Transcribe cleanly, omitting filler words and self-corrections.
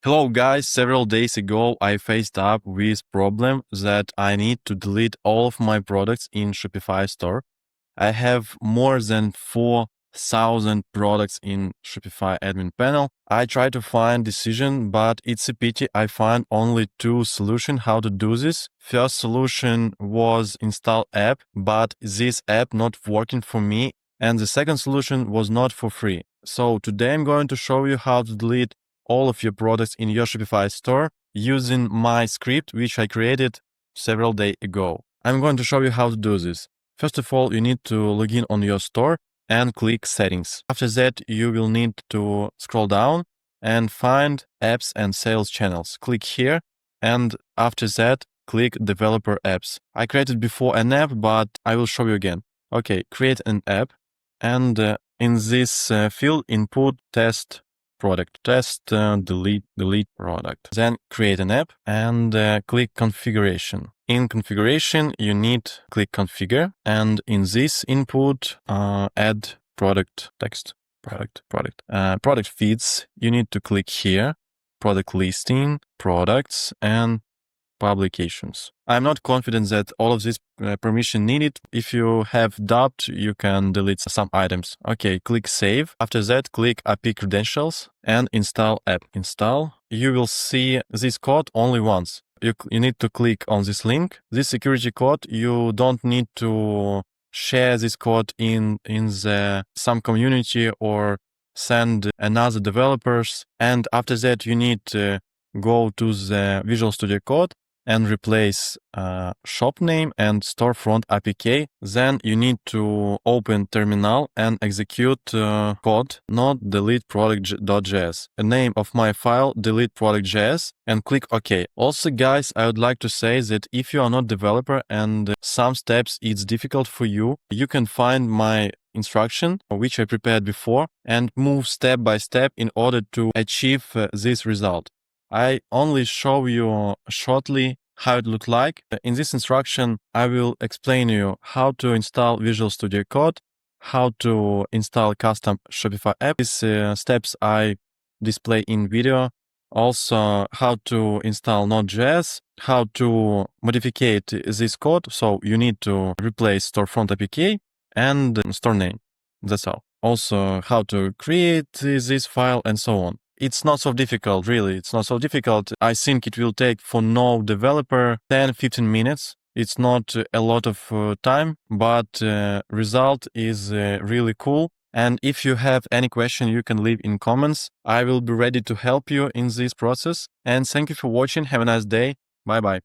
Hello guys, several days ago I faced up with problem that I need to delete all of my products in Shopify store. I have more than 4,000 products in Shopify admin panel. I try to find decision, but it's a pity I find only two solutions how to do this. First solution was install app, but this app not working for me. And the second solution was not for free. So today I'm going to show you how to delete all of your products in your Shopify store using my script, which I created several days ago. I'm going to show you how to do this. First of all, you need to log in on your store and click settings. After that, you will need to scroll down and find apps and sales channels. Click here. And after that, click developer apps. I created before an app, but I will show you again. Okay, create an app. And in this field, input test product, delete product. Then create an app and click configuration. In configuration, you need click configure, and in this input, add product text, product feeds. You need to click here, product listing, products, and publications. I'm not confident that all of this permission needed. If you have doubt, you can delete some items. Okay, click save. After that, click API credentials and install app. Install. You will see this code only once. You need to click on this link. This security code, you don't need to share this code in some community or send another developers. And after that, you need to go to the Visual Studio Code and replace shop name and storefront APK. Then you need to open terminal and execute code not delete product.js. The name of my file delete product.js and click OK. Also, guys, I would like to say that if you are not developer and some steps it's difficult for you, you can find my instruction which I prepared before and move step by step in order to achieve this result. I only show you shortly how it looked like. In this instruction, I will explain you how to install Visual Studio Code, how to install custom Shopify app. These steps I display in video. Also, how to install Node.js, how to modify this code. So you need to replace storefront APK and store name. That's all. Also, how to create this file and so on. It's not so difficult, really. It's not so difficult. I think it will take for no developer 10-15 minutes. It's not a lot of time, but result is really cool. And if you have any question, you can leave in comments. I will be ready to help you in this process. And thank you for watching. Have a nice day. Bye-bye.